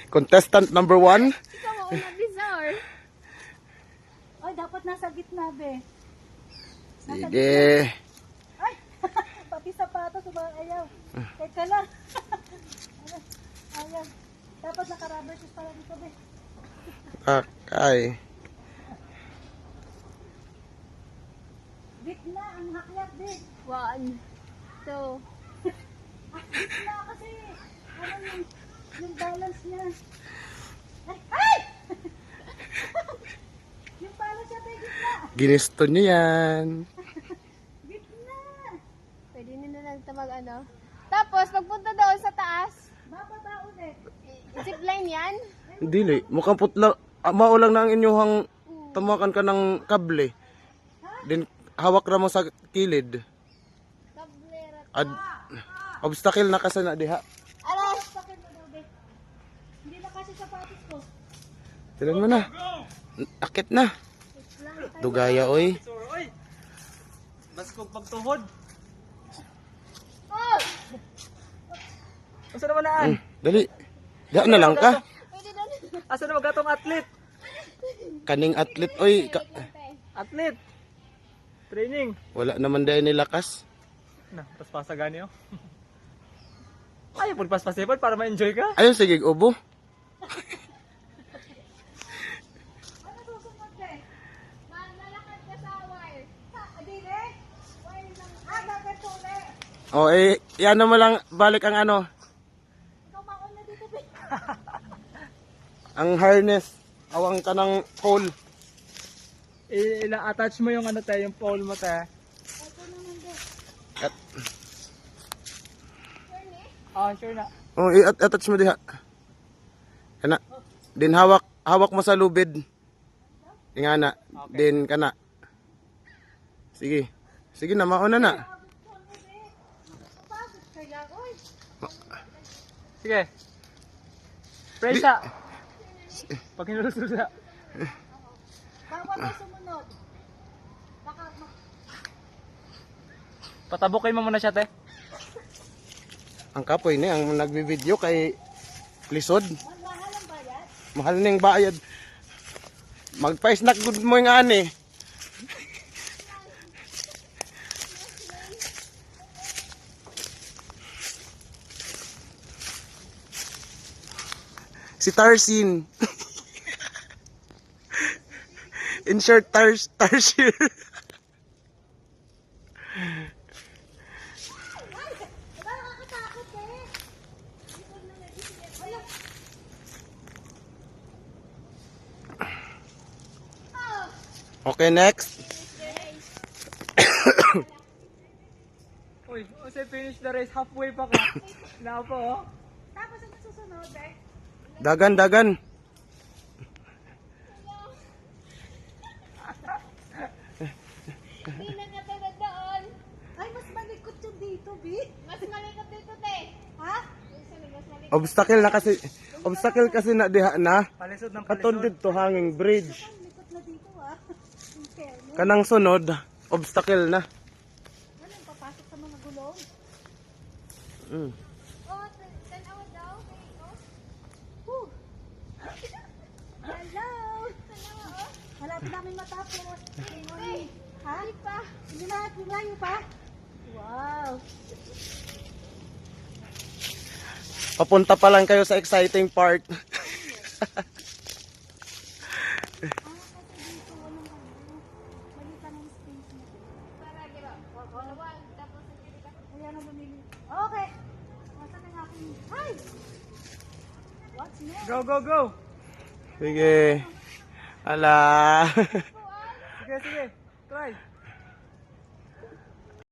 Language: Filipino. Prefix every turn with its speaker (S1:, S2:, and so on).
S1: Contestant number 1.
S2: Ikaw mauna, Bizar.
S3: Ay, dapat nasa gitna, be.
S1: Sige.
S3: Ay, pati sapatos, ayaw. Teka lang. Ayaw. Dapat naka-rubber shoes pala dito, be.
S1: Okay.
S3: Gitna, ang hakyat, be.
S2: 1, 2.
S3: Gitna kasi, ano yung balance niya. Ay! Ay! Yung balance niya, be, gitna.
S1: Ginusto nyo yan.
S3: Gitna.
S2: Pwede nyo na lang ito ano. Tapos, pagpunta doon sa taas,
S3: Bababa ulit.
S2: zipline yan.
S1: Dili. Mukhang putla. Maulang na ang inyuhang tamakan ka ng kable. Din hawak ra mo sa kilid.
S2: Kablera.
S1: Obstacle na kasi na diha.
S2: Ano?
S3: Sakit mo daw, be. Hindi na kasi sapatos ko.
S1: Tilan mo na. Akit na. Dugaya oy.
S4: Oy! Bas kong pagtuhod.
S2: Oh!
S4: Asa naman naan?
S1: Dali. Diha na lang ka.
S2: Pwede doon.
S4: Asa naman gatong atlet?
S1: Kaning atlet oy.
S4: Atlet! Training.
S1: Wala naman dahil nilakas.
S4: Na, paspasa gani oh. Ay, pagpaspasipon para ma-enjoy ka.
S1: Ayun sige ubo.
S3: Ano susunod, be?
S2: Lalakad ka sa wire.
S3: Adile? Why lang? Gaganto ulit.
S1: O eh yan mo lang balik ang ano.
S3: Ikaw mauna dito, be.
S1: Ang harness. Awang ka ng pole.
S4: Ila-attach mo yung ano tayo, yung pole mo tayo.
S3: Ito naman, be.
S1: At,
S4: Ah, sure na.
S1: oh, i-attach mo diha. Kana. Din hawak mo sa lubid. Ingana.
S4: Okay.
S1: Din kana. Sige. Sige na mauna na.
S4: Sige. Press na. Pag hinulusot na.
S3: Bawal na sumunod. Baka
S4: Patabokay mo muna siya, te.
S1: Ang kapoy ni ang nagbi-video kay lisod.
S3: mahal ang bayad.
S1: Mahal ning bayad. Magpa-snack good mo yung ani. Si Tarsin. In short, Tarsier.
S3: Diba nakakatakot, eh? Ayun.
S1: Okay, next.
S4: Uy, say finish the race. Halfway pa ka. Na po, oh.
S3: Tapos ang susunod, eh?
S1: Dagan.
S2: Hindi na katulad doon.
S3: Ay, mas malikot yung dito, be.
S2: Mas malikot dito, te.
S3: Ha?
S2: Mas malikot.
S1: Obstacle kasi na diha na.
S4: Palisod ng
S1: Katon
S4: palisod.
S1: dito hanging bridge.
S3: Ang likot na dito, ah. In fairness.
S1: Kanang sunod, obstacle na.
S3: Ano yung papasok sa mga gulong?
S1: Mm.
S2: Oh, tanawa daw. Okay, oh.
S3: Whew. Hello!
S2: Tanawa, oh.
S3: Malapit namin matapos.
S2: Hey,
S3: Ha?
S2: hindi pa.
S3: Hindi na, layo pa? Wow!
S1: Papunta pa lang kayo sa exciting part.
S3: Ah, kasi dito, walang ano. Malita ng space mo.
S2: Para, di ba? Dalawang, tapos hindi ka.
S3: Kaya na bumili. Okay! Masa na nga aking... Hi! What's next?
S4: Go.
S1: Sige. Ala.
S4: Sige. Try.